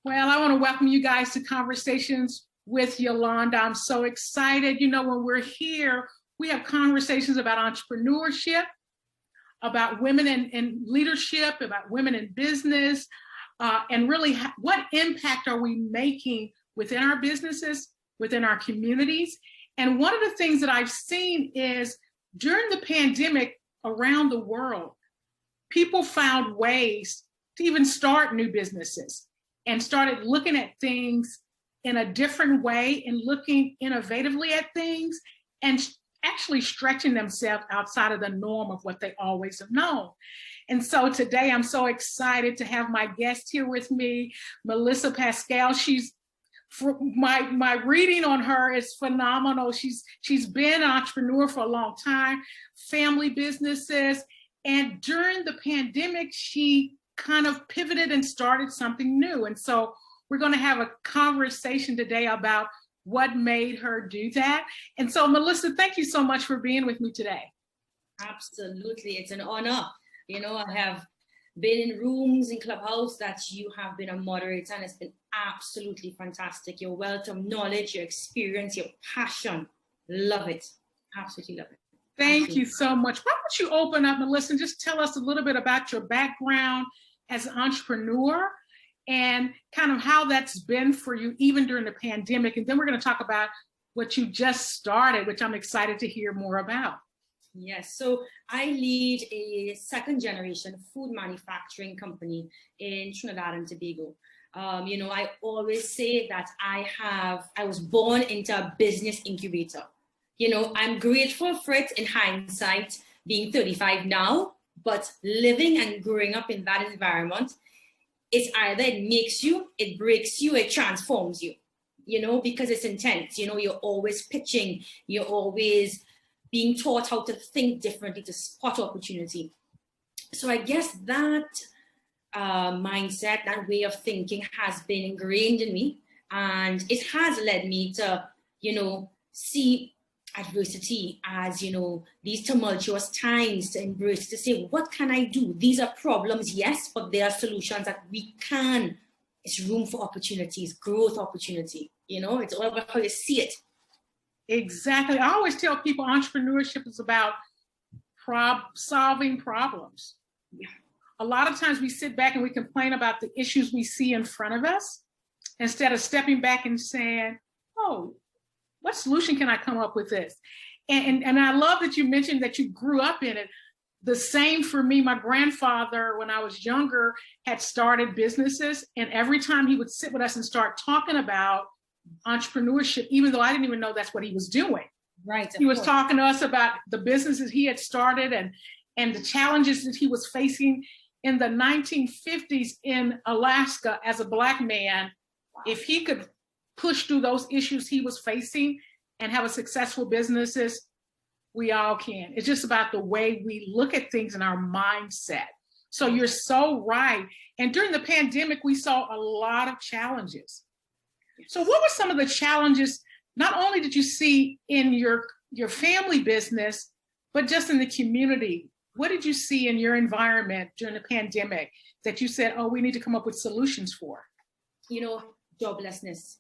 Well, I want to welcome you guys to Conversations with Yolanda. I'm so excited. You know, when we're here, we have conversations about entrepreneurship, about women in leadership, about women in business, and really what impact are we making within our businesses, within our communities. And one of the things that I've seen is during the pandemic around the world, people found ways to even start new businesses and started looking at things in a different way and looking innovatively at things and actually stretching themselves outside of the norm of what they always have known. And so today I'm so excited to have my guest here with me, Melissa Pascal. My reading on her is phenomenal. She's been an entrepreneur for a long time, family businesses, and during the pandemic, she kind of pivoted and started something new. And so we're going to have a conversation today about what made her do that. And so, Melissa, thank you so much for being with me today. Absolutely. It's an honor. You know, I have been in rooms in Clubhouse that you have been a moderator, and it's been absolutely fantastic. Your wealth of knowledge, your experience, your passion. Love it. Absolutely love it. Thank you so much. Why don't you open up, Melissa, and just tell us a little bit about your background as an entrepreneur and kind of how that's been for you even during the pandemic. And then we're going to talk about what you just started, which I'm excited to hear more about. Yes, so I lead a second generation food manufacturing company in Trinidad and Tobago. You know, I always say that I was born into a business incubator. You know, I'm grateful for it in hindsight, being 35 now, but living and growing up in that environment, it's either it makes you, it breaks you, it transforms you, you know, because it's intense. You know, you're always pitching, you're always being taught how to think differently, to spot opportunity. So I guess that mindset, that way of thinking has been ingrained in me, and it has led me to, you know, see adversity as, you know, these tumultuous times, to embrace, to say, what can I do? These are problems, yes, but there are solutions that we can. It's room for opportunities, growth opportunity. You know, it's all about how you see it. Exactly. I always tell people entrepreneurship is about solving problems. Yeah. A lot of times we sit back and we complain about the issues we see in front of us instead of stepping back and saying, oh, what solution can I come up with this? And I love that you mentioned that you grew up in it. The same for me. My grandfather, when I was younger, had started businesses, and every time he would sit with us and start talking about entrepreneurship, even though I didn't even know that's what he was doing. Right. He was talking to us about the businesses he had started and the challenges that he was facing in the 1950s in Alaska as a Black man. Wow. If he could push through those issues he was facing and have a successful businesses, we all can. It's just about the way we look at things in our mindset. So you're so right. And during the pandemic, we saw a lot of challenges. So what were some of the challenges, not only did you see in your family business, but just in the community? What did you see in your environment during the pandemic that you said, oh, we need to come up with solutions for? You know, joblessness.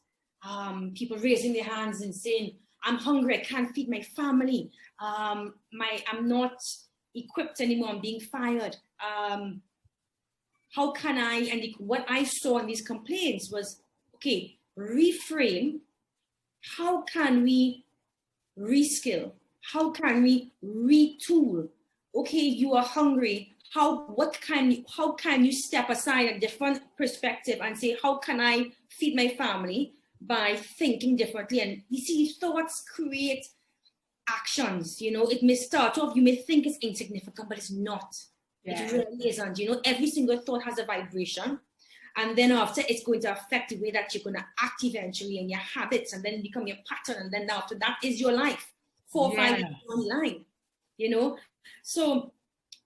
People raising their hands and saying, I'm hungry, I can't feed my family. I'm not equipped anymore, I'm being fired. How can I, and what I saw in these complaints was, okay, reframe. How can we reskill? How can we retool? Okay, you are hungry. How can you step aside a different perspective and say, how can I feed my family by thinking differently? And you see, thoughts create actions. You know, it may start off, you may think it's insignificant, but it's not. Yeah. It really isn't. You know, every single thought has a vibration. And then after, it's going to affect the way that you're going to act eventually, and your habits, and then become your pattern. And then after that is your life, 4 or 5 years online, you know? So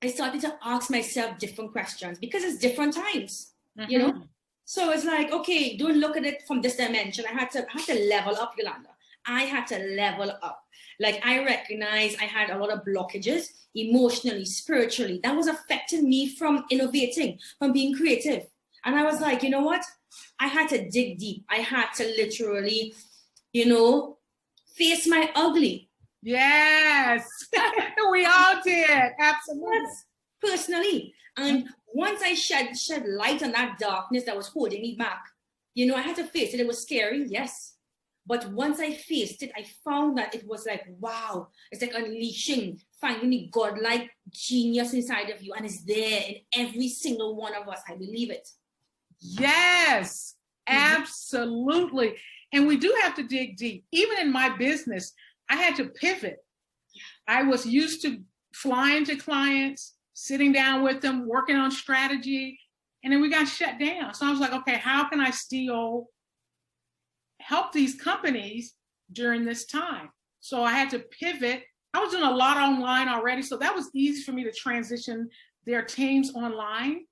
I started to ask myself different questions because it's different times, you know? So it's like, okay, don't look at it from this dimension. I had to level up, Yolanda. I had to level up. Like, I recognized I had a lot of blockages emotionally, spiritually. That was affecting me from innovating, from being creative. And I was like, you know what? I had to dig deep. I had to literally, you know, face my ugly. Yes, we all did. Absolutely. Yes, personally. And once I shed light on that darkness that was holding me back, you know, I had to face it. It was scary, yes. But once I faced it, I found that it was like, wow, it's like unleashing, finding the godlike genius inside of you. And it's there in every single one of us. I believe it. Yes, absolutely. And we do have to dig deep. Even in my business, I had to pivot. I was used to flying to clients, sitting down with them, working on strategy, and then we got shut down. So I was like, okay, how can I still help these companies during this time? So I had to pivot. I was doing a lot online already, so that was easy for me to transition their teams online.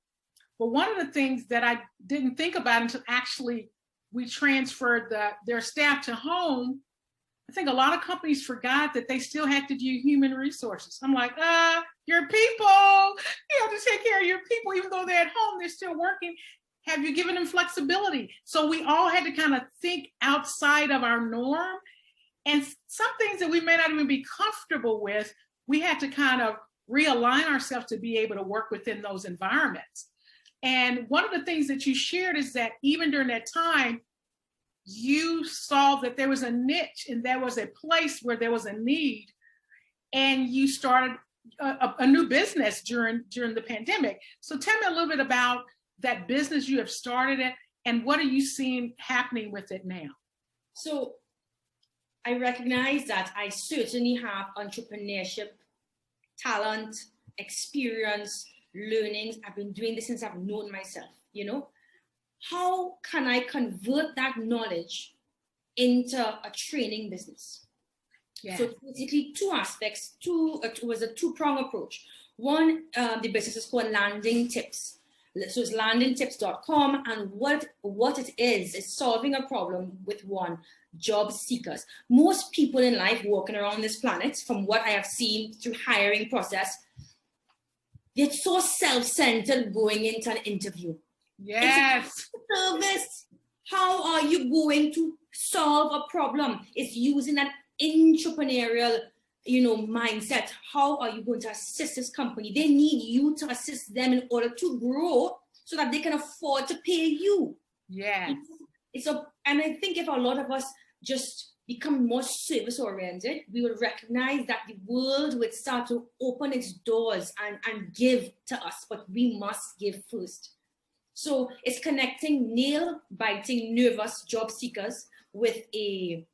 But one of the things that I didn't think about until actually we transferred their staff to home, I think a lot of companies forgot that they still had to do human resources. I'm like, your people, you have to take care of your people, even though they're at home, they're still working. Have you given them flexibility? So we all had to kind of think outside of our norm. And some things that we may not even be comfortable with, we had to kind of realign ourselves to be able to work within those environments. And one of the things that you shared is that even during that time, you saw that there was a niche and there was a place where there was a need, and you started a new business during the pandemic. So tell me a little bit about that business you have started it, and what are you seeing happening with it now? So I recognize that I certainly have entrepreneurship, talent, experience, learnings. I've been doing this since I've known myself, you know. How can I convert that knowledge into a training business? Yeah. So basically two aspects, it was a two-prong approach. One, the business is called Landing Tips. So it's landingtips.com, and what it is solving a problem with job seekers. Most people in life walking around this planet, from what I have seen through hiring process, they're so self-centered going into an interview. Yes. Service. How are you going to solve a problem? It's using that entrepreneurial, mindset. How are you going to assist this company? They need you to assist them in order to grow so that they can afford to pay you. Yeah. And I think if a lot of us just become more service oriented, we will recognize that the world would start to open its doors and give to us, but we must give first. So it's connecting nail-biting, nervous job seekers with a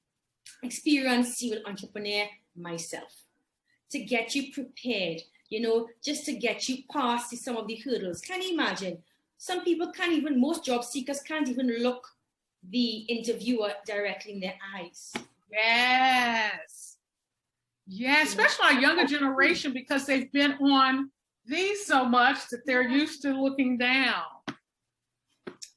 experienced serial entrepreneur, myself, to get you prepared, just to get you past some of the hurdles. Can you imagine? Some people most job seekers can't even look the interviewer directly in their eyes. Yes. Yeah, especially our younger generation, because they've been on these so much that they're used to looking down.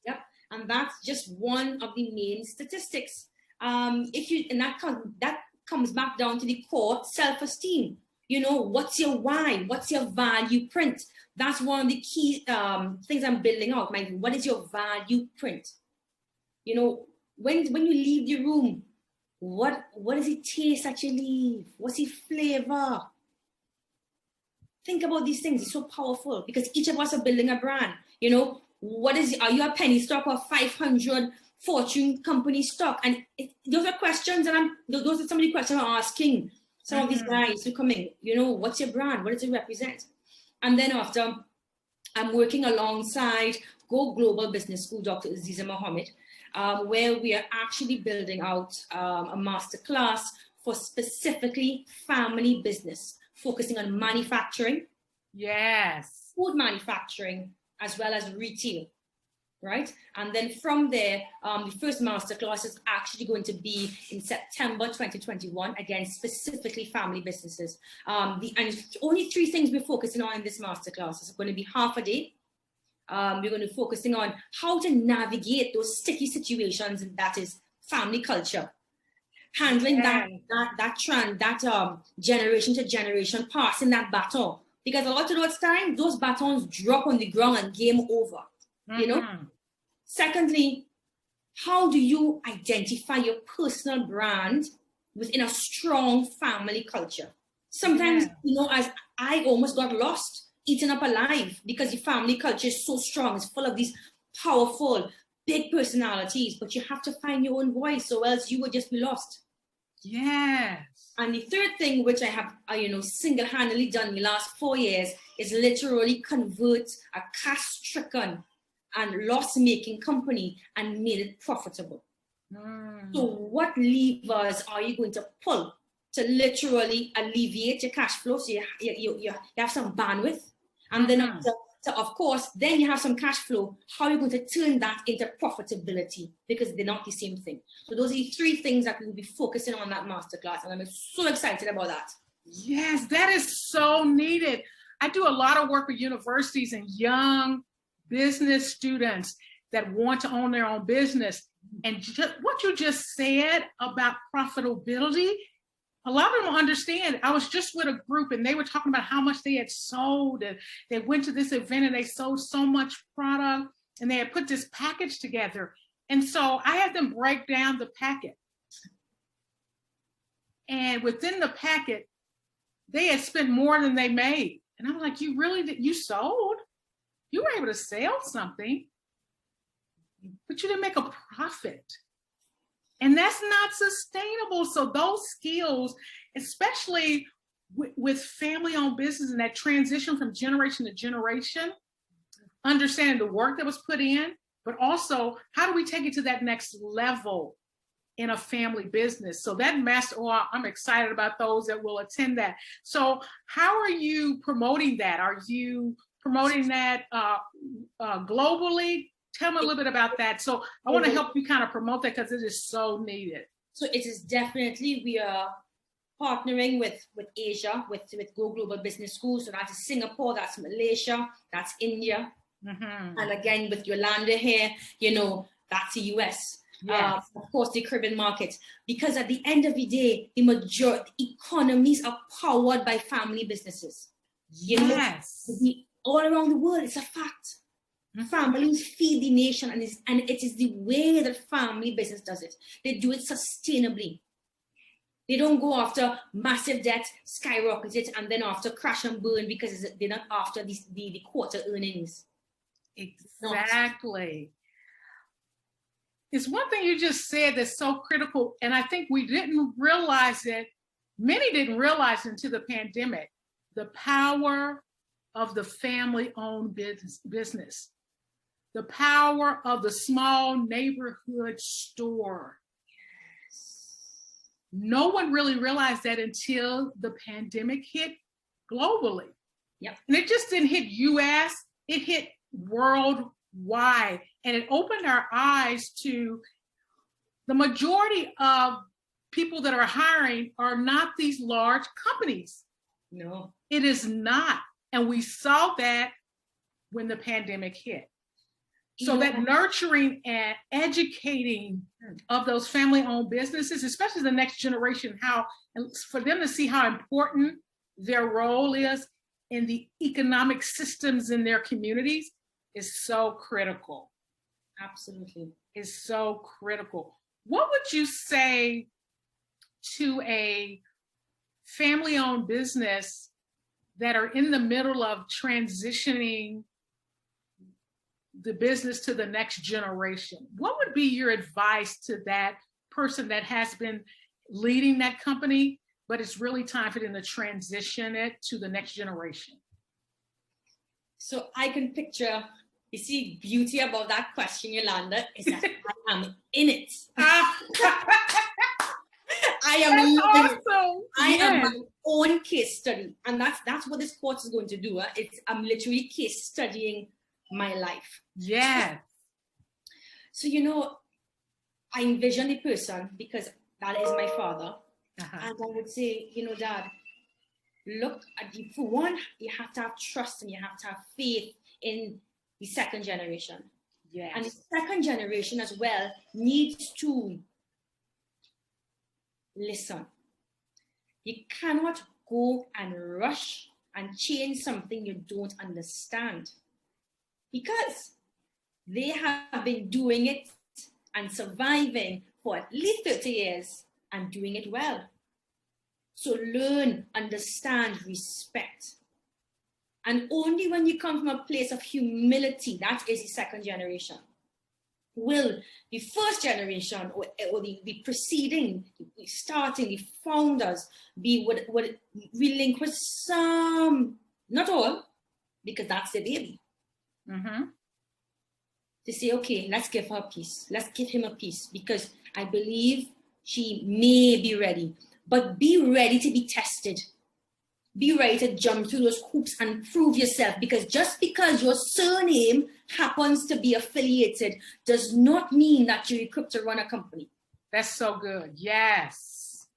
Yep, and that's just one of the main statistics. That comes back down to the core self-esteem. What's your why? What's your value print? That's one of the key things I'm building out. What is your value print? When you leave the room, what does it taste that you leave? What's the flavor? Think about these things. It's so powerful because each of us are building a brand. Are you a penny stock or 500 Fortune company stock? And those are questions, and those are some of the questions I'm asking some of these guys who come in. What's your brand? What does it represent? And then after, I'm working alongside Go Global Business School, Dr. Aziza Mohammed, where we are actually building out a masterclass for specifically family business, focusing on manufacturing. Yes. Food manufacturing, as well as retail, right? And then from there, the first masterclass is actually going to be in September 2021, again, specifically family businesses. And only 3 things we're focusing on in this masterclass. It's going to be half a day. We're going to be focusing on how to navigate those sticky situations, and that is family culture. Handling that generation to generation, passing that baton. Because a lot of those times, those batons drop on the ground and game over. Secondly, how do you identify your personal brand within a strong family culture? Sometimes, as I almost got lost, eaten up alive, because the family culture is so strong. It's full of these powerful, big personalities, but you have to find your own voice, or else you will just be lost. Yes. And the third thing, which I have, single-handedly done in the last 4 years, is literally convert a cash-stricken and loss-making company and made it profitable. So what levers are you going to pull to literally alleviate your cash flow? So you have some bandwidth, and then of course, then you have some cash flow. How are you going to turn that into profitability? Because they're not the same thing. So those are the 3 things that we'll be focusing on that masterclass, and I'm so excited about that. Yes, that is so needed. I do a lot of work with universities and young business students that want to own their own business. And what you just said about profitability, a lot of them don't understand. I was just with a group and they were talking about how much they had sold, and they went to this event and they sold so much product and they had put this package together. And so I had them break down the packet. And within the packet, they had spent more than they made. And I was like, you sold? You were able to sell something, but you didn't make a profit. And that's not sustainable. So those skills, especially with family-owned business and that transition from generation to generation, understanding the work that was put in, but also how do we take it to that next level in a family business? So that I'm excited about those that will attend that. So how are you promoting that? Are you promoting that globally? Tell me a little bit about that. So I want to help you kind of promote that because it is so needed. So it is definitely, we are partnering with Asia, with Go Global Business School. So that's Singapore, that's Malaysia, that's India. And again, with Yolanda here, that's the US. Yes. Of course, the Caribbean market. Because at the end of the day, the majority economies are powered by family businesses. Yes. All around the world, it's a fact. Families feed the nation, and it is the way that family business does it. They do it sustainably. They don't go after massive debt, skyrocket it, and then after crash and burn because they're not after the quarter earnings. Exactly. It's one thing you just said that's so critical, and I think we didn't realize it. Many didn't realize until the pandemic, the power of the family-owned business. The power of the small neighborhood store. No one really realized that until the pandemic hit globally. Yep. And it just didn't hit US, it hit worldwide. And it opened our eyes to the majority of people that are hiring are not these large companies. No. It is not. And we saw that when the pandemic hit. So that nurturing and educating of those family-owned businesses, especially the next generation, for them to see how important their role is in the economic systems in their communities is so critical. Absolutely. Is so critical. What would you say to a family-owned business that are in the middle of transitioning the business to the next generation? What would be your advice to that person that has been leading that company, but it's really time for them to transition it to the next generation? So I can picture, you see, beauty about that question, Yolanda, is that I am in it. I am living it. I am my own case study. And that's what this course is going to do. I'm literally case studying my life. Yeah. So, I envision the person, because that is my father. And I would say, Dad, look at for one, you have to have trust and you have to have faith in the second generation. Yes. And the second generation as well needs to listen. You cannot go and rush and change something you don't understand. Because They have been doing it and surviving for at least 30 years and doing it well. So learn, understand, respect. And only when you come from a place of humility, that is the second generation, will the first generation or the preceding, starting, the founders would relinquish some, not all, because that's the baby. Mm-hmm. To say, okay, let's give her a piece. Let's give him a piece because I believe she may be ready. But be ready to be tested. Be ready to jump through those hoops and prove yourself, because just because your surname happens to be affiliated does not mean that you're equipped to run a company. That's so good. Yes.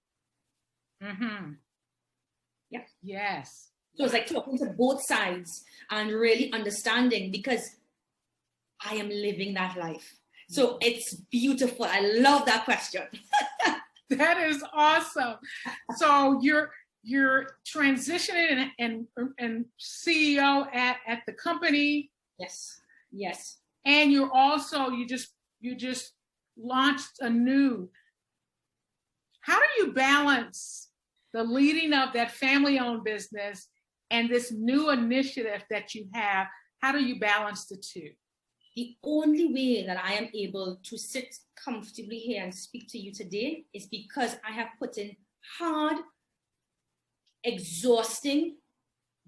Mm-hmm. Yeah. Yes. So it's like talking to both sides and really understanding, because I am living that life. So it's beautiful. I love that question. That is awesome. So you're transitioning and CEO at the company. Yes. Yes. And you're also, you just launched a new. How do you balance the leading of that family-owned business and this new initiative that you have? How do you balance the two? The only way that I am able to sit comfortably here and speak to you today is because I have put in hard, exhausting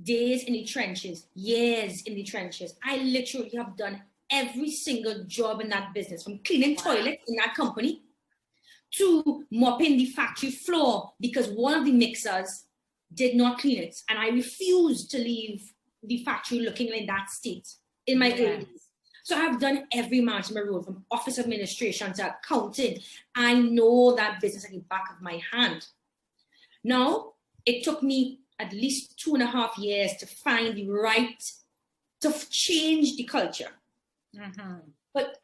days in the trenches, years in the trenches. I literally have done every single job in that business, from cleaning toilets in that company to mopping the factory floor because one of the mixers did not clean it. And I refused to leave the factory looking like that state in my early days. So I've done every management role, from office administration to accounting. I know that business like the back of my hand. Now, it took me at least 2.5 years to find the right, to change the culture. Mm-hmm. But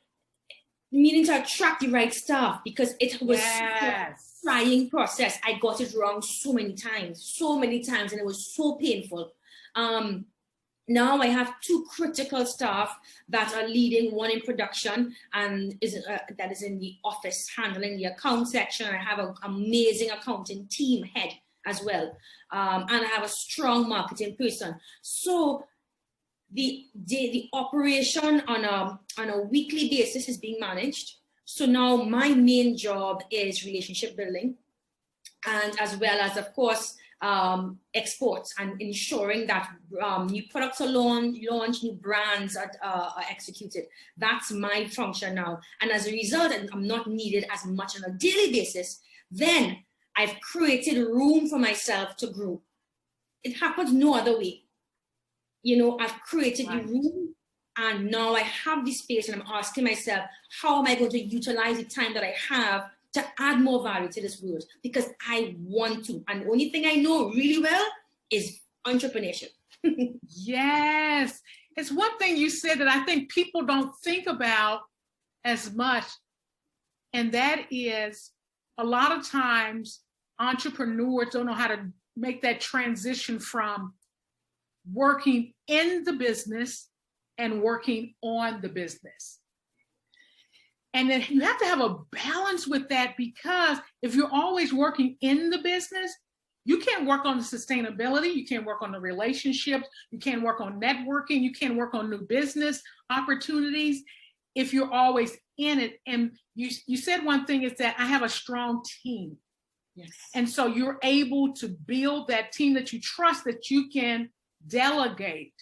meaning to attract the right staff, because it was a trying process. I got it wrong so many times, and it was so painful. Now I have 2 critical staff that are leading, one in production and that is in the office handling the account section. I have an amazing accounting team head as well. And I have a strong marketing person. So the operation on a weekly basis is being managed. So now my main job is relationship building, and as well as, of course, exports and ensuring that new products are launched, new brands are executed. That's my function now. And as a result, I'm not needed as much on a daily basis. Then I've created room for myself to grow. It happens no other way. You know, I've created the room, and now I have the space, and I'm asking myself, how am I going to utilize the time that I have to add more value to this world? Because I want to. And the only thing I know really well is entrepreneurship. Yes. It's one thing you said that I think people don't think about as much. And that is, a lot of times entrepreneurs don't know how to make that transition from working in the business and working on the business. And then you have to have a balance with that, because if you're always working in the business, you can't work on the sustainability, you can't work on the relationships, you can't work on networking, you can't work on new business opportunities if you're always in it. And you said one thing is that I have a strong team. Yes. And so you're able to build that team that you trust, that you can delegate.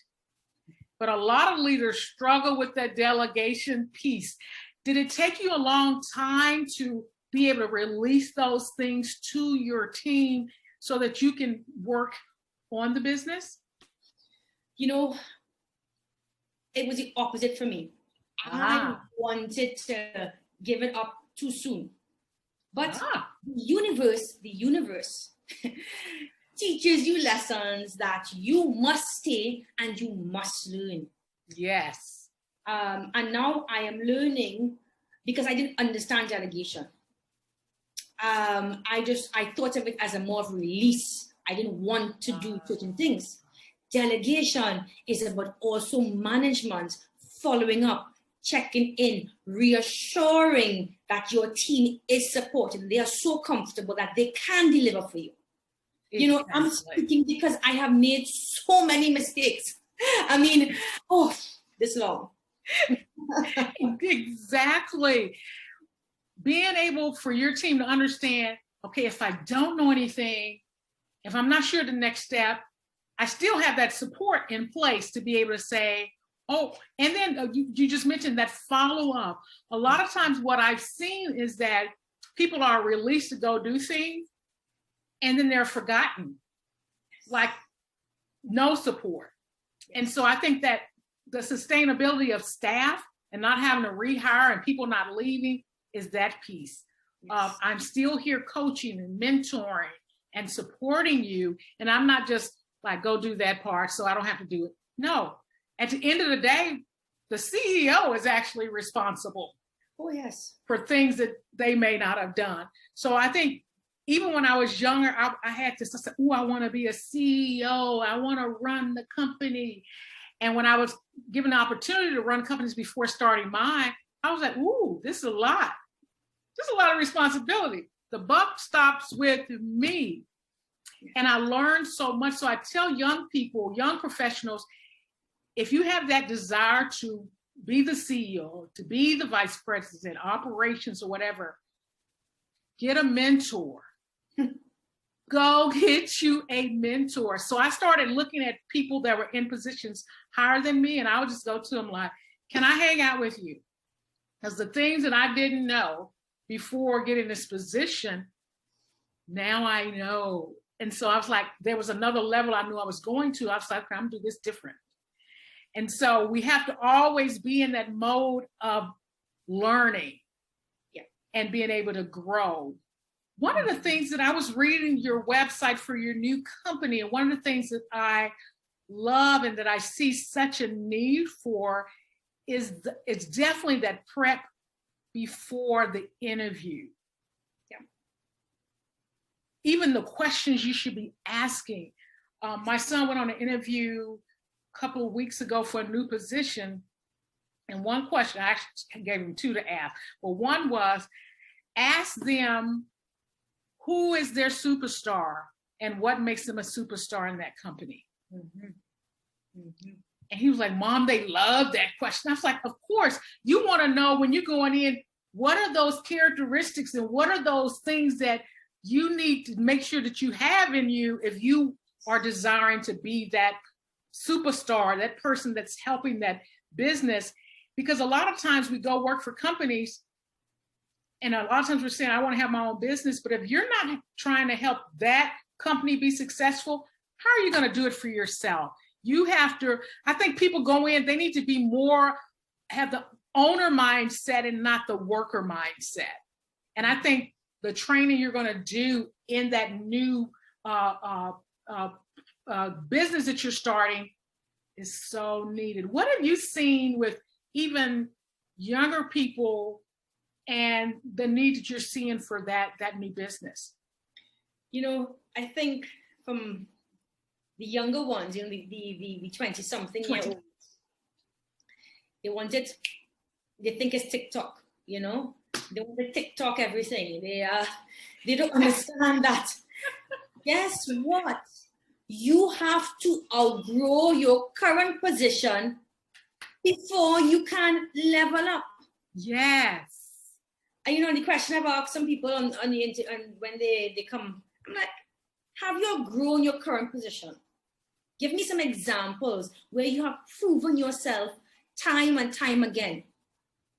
But a lot of leaders struggle with that delegation piece. Did it take you a long time to be able to release those things to your team so that you can work on the business? You know, it was the opposite for me. I wanted to give it up too soon. But the universe teaches you lessons that you must stay and you must learn. Yes. And now I am learning, because I didn't understand delegation. I thought of it as a more of release. I didn't want to do certain things. Delegation is about also management, following up, checking in, reassuring that your team is supported. They are so comfortable that they can deliver for you. Exactly. You know, I'm speaking because I have made so many mistakes. I mean, this long. Exactly. Being able for your team to understand, okay, if I don't know anything, if I'm not sure the next step, I still have that support in place to be able to say, oh, and then you just mentioned that follow-up. A lot of times what I've seen is that people are released to go do things and then they're forgotten, like no support. And so I think that the sustainability of staff and not having to rehire and people not leaving is that piece. Yes. I'm still here coaching and mentoring and supporting you. And I'm not just like, go do that part so I don't have to do it. No, at the end of the day, the CEO is actually responsible. Oh, yes. For things that they may not have done. So I think even when I was younger, I had this, I said, oh, I want to be a CEO. I want to run the company. And when I was given the opportunity to run companies before starting mine, I was like, ooh, this is a lot. This is a lot of responsibility. The buck stops with me. And I learned so much. So I tell young people, young professionals, if you have that desire to be the CEO, to be the vice president, operations or whatever, get a mentor. Go get you a mentor. So I started looking at people that were in positions higher than me, and I would just go to them like, can I hang out with you? Because the things that I didn't know before getting this position, now I know. And so I was like, there was another level I knew I was going to. I was like, I'm gonna do this different. And so we have to always be in that mode of learning and being able to grow. One of the things that I was reading your website for your new company, and one of the things that I love and that I see such a need for is it's definitely that prep before the interview. Yeah. Even the questions you should be asking. My son went on an interview a couple of weeks ago for a new position. And one question, I actually gave him two to ask. Well, one was, ask them who is their superstar and what makes them a superstar in that company. Mm-hmm. Mm-hmm. And he was like, Mom, they love that question. I was like, of course, you want to know when you're going in, what are those characteristics and what are those things that you need to make sure that you have in you if you are desiring to be that superstar, that person that's helping that business. Because a lot of times we go work for companies and a lot of times we're saying, I want to have my own business, but if you're not trying to help that company be successful, how are you going to do it for yourself? You have to, I think people go in, they need to be more, have the owner mindset and not the worker mindset. And I think the training you're going to do in that new business that you're starting is so needed. What have you seen with even younger people and the need that you're seeing for that new business? You know, I think from the younger ones, you know, the 20-something year olds, they think it's TikTok, you know? They want to TikTok everything. They don't understand that. Guess what? You have to outgrow your current position before you can level up. Yes. And you know, the question I've asked some people on the internet, and when they come, I'm like, have you outgrown your current position? Give me some examples where you have proven yourself time and time again.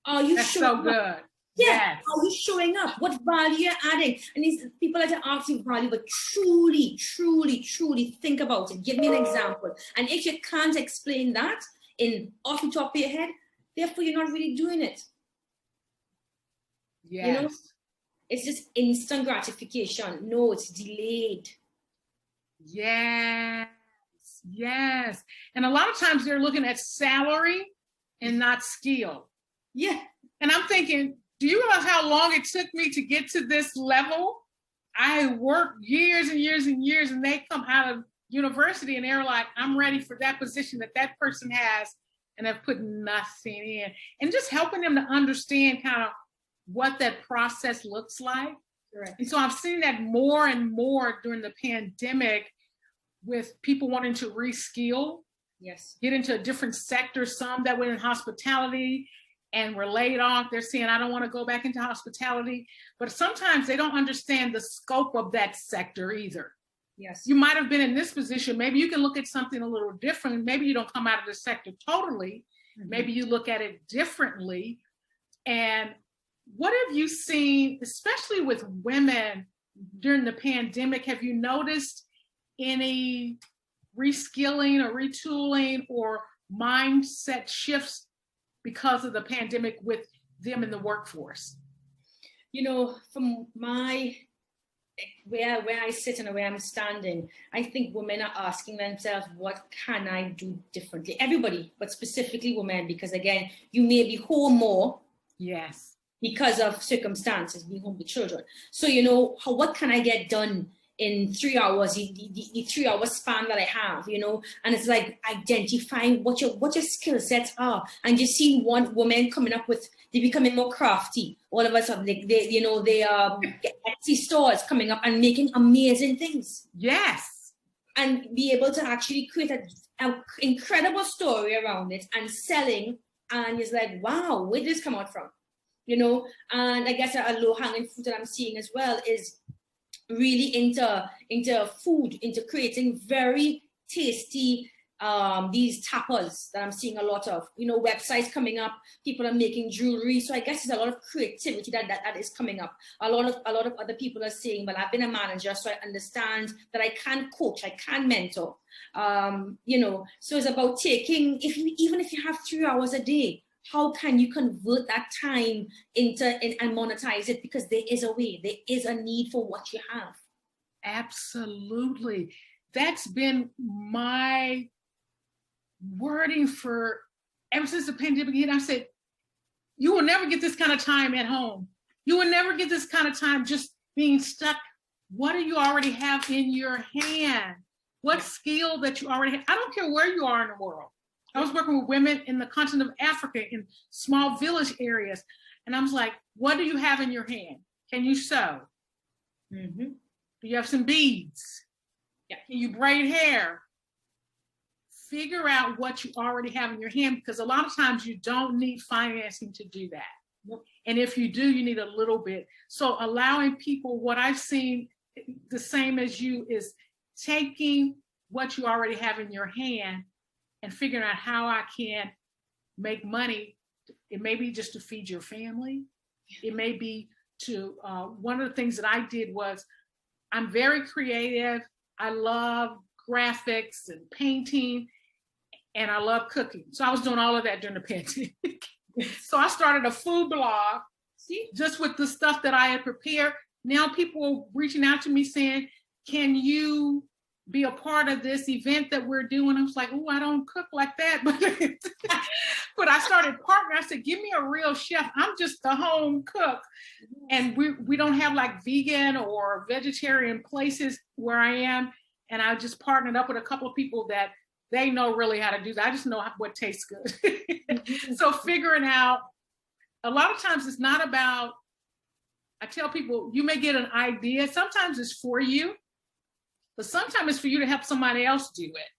Are you That's so good. Yeah. Yes. Are you showing up? What value you're adding? And these people that are asking value, but truly, truly, truly think about it. Give me an example. And if you can't explain that off the top of your head, therefore you're not really doing it. Yes. You know, it's just instant gratification. No, it's delayed. Yes. Yes. And a lot of times they're looking at salary and not skill. Yeah. And I'm thinking, do you realize how long it took me to get to this level? I worked years and years and years, and they come out of university and they're like, I'm ready for that position that person has. and have put nothing in, and just helping them to understand kind of what that process looks like. Correct. And so I've seen that more and more during the pandemic with people wanting to reskill, Yes, get into a different sector. Some that were in hospitality and were laid off, they're saying, I don't want to go back into hospitality. But sometimes they don't understand the scope of that sector either. yes. You might have been in this position. Maybe you can look at something a little different. Maybe you don't come out of the sector totally. Mm-hmm. Maybe you look at it differently. And what have you seen, especially with women during the pandemic? Have you noticed any reskilling or retooling or mindset shifts because of the pandemic with them in the workforce? You know, from where I sit and where I'm standing, I think women are asking themselves, what can I do differently? Everybody, but specifically women, because again, you may be home more. Yes. Because of circumstances, being home with children. So, you know, what can I get done in 3 hours, the 3 hour span that I have, you know? And it's like identifying what your skill sets are. And you see one woman coming up with, they're becoming more crafty. All of a sudden, they are Etsy stores coming up and making amazing things. Yes. And be able to actually create an incredible story around it and selling. And it's like, wow, where did this come out from? You know, and I guess a low-hanging fruit that I'm seeing as well is really into food, into creating very tasty these tapas that I'm seeing a lot of. You know, websites coming up, people are making jewelry. So I guess there's a lot of creativity that is coming up. A lot of other people are saying, well, I've been a manager, so I understand that I can coach, I can mentor. You know, so it's about taking, even if you have 3 hours a day, how can you convert that time and monetize it? Because there is a way, there is a need for what you have. Absolutely. That's been my wording for ever since the pandemic hit. I said, you will never get this kind of time at home. You will never get this kind of time just being stuck. What do you already have in your hand? What skill that you already have? I don't care where you are in the world. I was working with women in the continent of Africa in small village areas. And I was like, what do you have in your hand? Can you sew? Mm-hmm. Do you have some beads? Yeah. Can you braid hair? Figure out what you already have in your hand, because a lot of times you don't need financing to do that. Nope. And if you do, you need a little bit. So allowing people, what I've seen the same as you, is taking what you already have in your hand and figuring out how I can make money. It may be just to feed your family. It may be to, one of the things that I did was, I'm very creative. I love graphics and painting, and I love cooking. So I was doing all of that during the pandemic. So I started a food blog, just with the stuff that I had prepared. Now people are reaching out to me saying, can you be a part of this event that we're doing? I was like, oh, I don't cook like that. But I started partnering. I said, give me a real chef. I'm just a home cook. And we don't have like vegan or vegetarian places where I am. And I just partnered up with a couple of people that they know really how to do that. I just know what tastes good. So figuring out, a lot of times it's not about, I tell people, you may get an idea. Sometimes it's for you, but sometimes it's for you to help somebody else do it.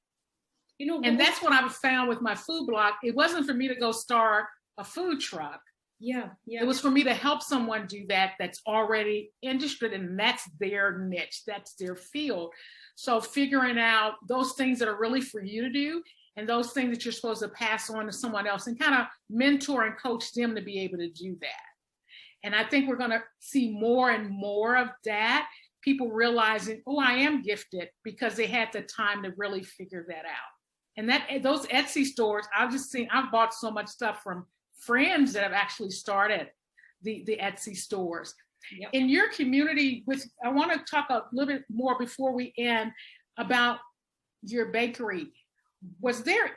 You know, and that's what I've found with my food blog. It wasn't for me to go start a food truck. Yeah. It was for me to help someone do that that's already interested, and that's their niche, that's their field. So figuring out those things that are really for you to do, and those things that you're supposed to pass on to someone else, and kind of mentor and coach them to be able to do that. And I think we're going to see more and more of that. People realizing, oh, I am gifted, because they had the time to really figure that out. And those Etsy stores, I've bought so much stuff from friends that have actually started the Etsy stores. Yep. In your community, I want to talk a little bit more before we end about your bakery. Was there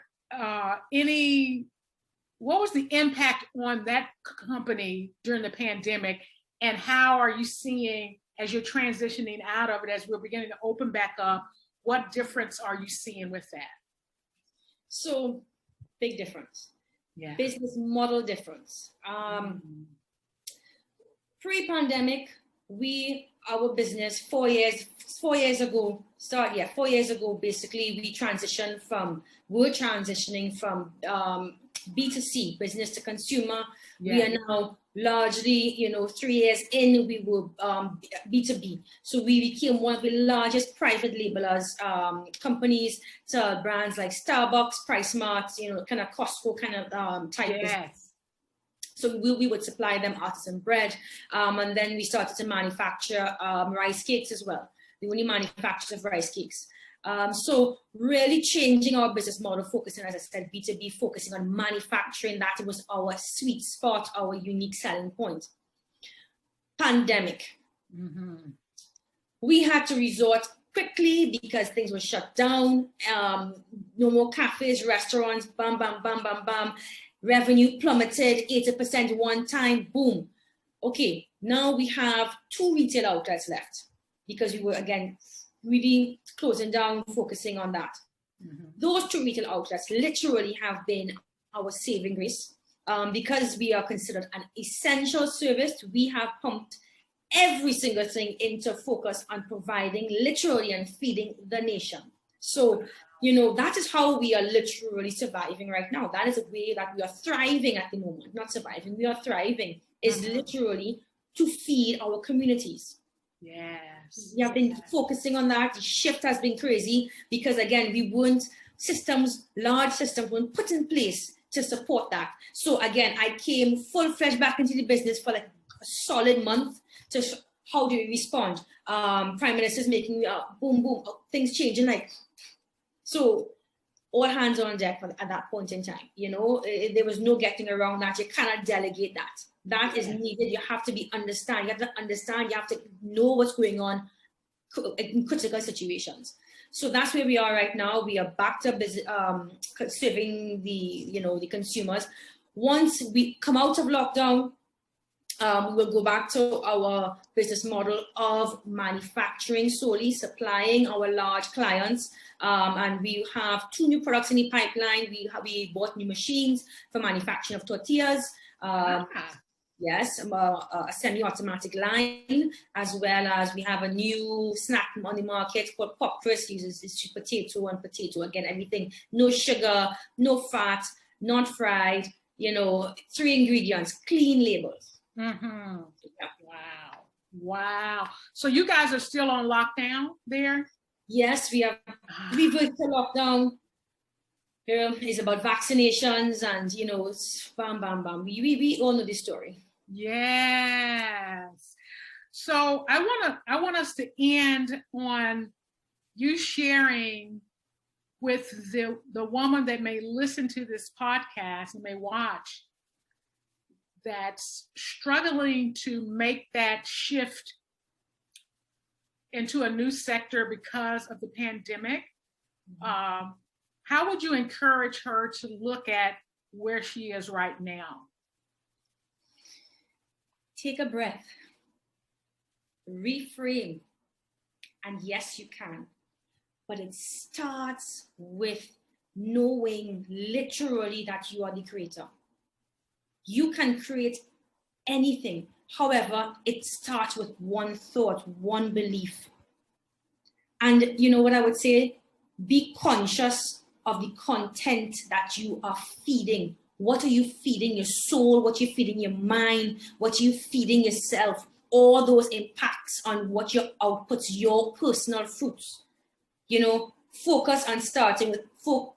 what was the impact on that company during the pandemic, and how are you seeing, as you're transitioning out of it, as we're beginning to open back up, what difference are you seeing with that? So Big difference. Yeah. Business model difference. Pre-pandemic, our business 4 years ago, basically we were transitioning from B2C, business to consumer. Yeah. We are now largely, 3 years in, we were B2B. So we became one of the largest private labelers companies to brands like Starbucks, PriceSmart, kind of Costco kind of type. Yes. So we would supply them artisan bread. And then we started to manufacture rice cakes as well. The only manufacturers of rice cakes. So really changing our business model, focusing, as I said, B2B, focusing on manufacturing. That was our sweet spot, our unique selling point. Pandemic. We had to resort quickly because things were shut down. No more cafes, restaurants, bam, bam, bam, bam, bam. Revenue plummeted 80% one time, boom. Okay, now we have 2 retail outlets left because we were, again, really closing down, focusing on that. Those 2 retail outlets literally have been our saving grace. Because we are considered an essential service, we have pumped every single thing into focus on providing literally and feeding the nation. So, that is how we are literally surviving right now. That is a way that we are thriving at the moment. Not surviving, we are thriving, is literally to feed our communities. Yes. We have been focusing on that. The shift has been crazy because, again, large systems weren't put in place to support that. So again, I came full-fledged back into the business for like a solid month to how do we respond? Prime Minister's making boom, boom, things changing like. So all hands on deck at that point in time, there was no getting around that. You cannot delegate that. That is needed. You have to understand. You have to understand. You have to know what's going on in critical situations. So that's where we are right now. We are back to serving the consumers. Once we come out of lockdown, we will go back to our business model of manufacturing solely, supplying our large clients. And we have 2 new products in the pipeline. We bought new machines for manufacturing of tortillas. Yes, a semi-automatic line, as well as we have a new snack on the market called Pop Crisp. Uses potato and potato. Again, everything, no sugar, no fat, not fried, 3 ingredients, clean labels. Yeah. Wow. So you guys are still on lockdown there? Yes, we have reversed the lockdown. It's about vaccinations and, bam, bam, bam. We all know this story. Yes. So I want us to end on you sharing with the woman that may listen to this podcast and may watch, that's struggling to make that shift into a new sector because of the pandemic. How would you encourage her to look at where she is right now? Take a breath, reframe, and yes, you can. But it starts with knowing literally that you are the creator. You can create anything. However, it starts with one thought, one belief. And what I would say? Be conscious of the content that you are feeding. What are you feeding your soul? What are you feeding your mind? What are you feeding yourself? All those impacts on what your outputs, your personal fruits. Focus on starting with,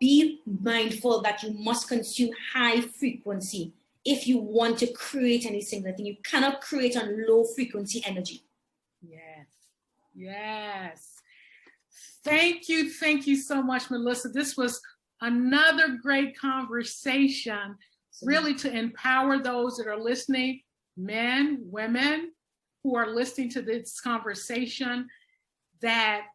be mindful that you must consume high frequency. If you want to create any single thing, you cannot create on low frequency energy. Yes. Thank you so much, Melissa. This was another great conversation, really to empower those that are listening, men, women who are listening to this conversation, that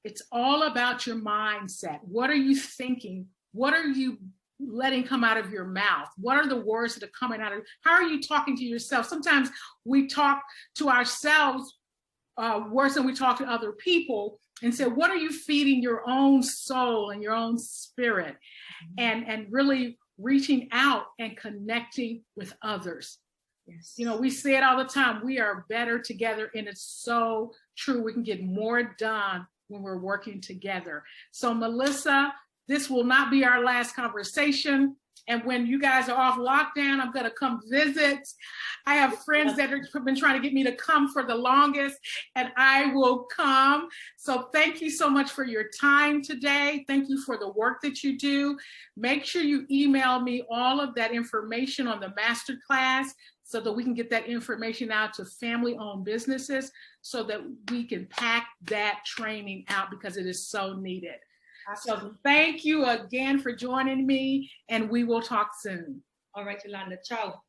it's all about your mindset. What are you thinking? What are you letting come out of your mouth? What are the words that are coming out of? How are you talking to yourself? Sometimes we talk to ourselves worse than we talk to other people, and say, what are you feeding your own soul and your own spirit? and really reaching out and connecting with others. Yes. You know, we say it all the time, we are better together, and it's so true. We can get more done when we're working together. So Melissa, this will not be our last conversation. And when you guys are off lockdown, I'm going to come visit. I have friends that have been trying to get me to come for the longest, and I will come. So thank you so much for your time today. Thank you for the work that you do. Make sure you email me all of that information on the masterclass so that we can get that information out to family-owned businesses so that we can pack that training out because it is so needed. So thank you again for joining me, and we will talk soon. All right, Yolanda. Ciao.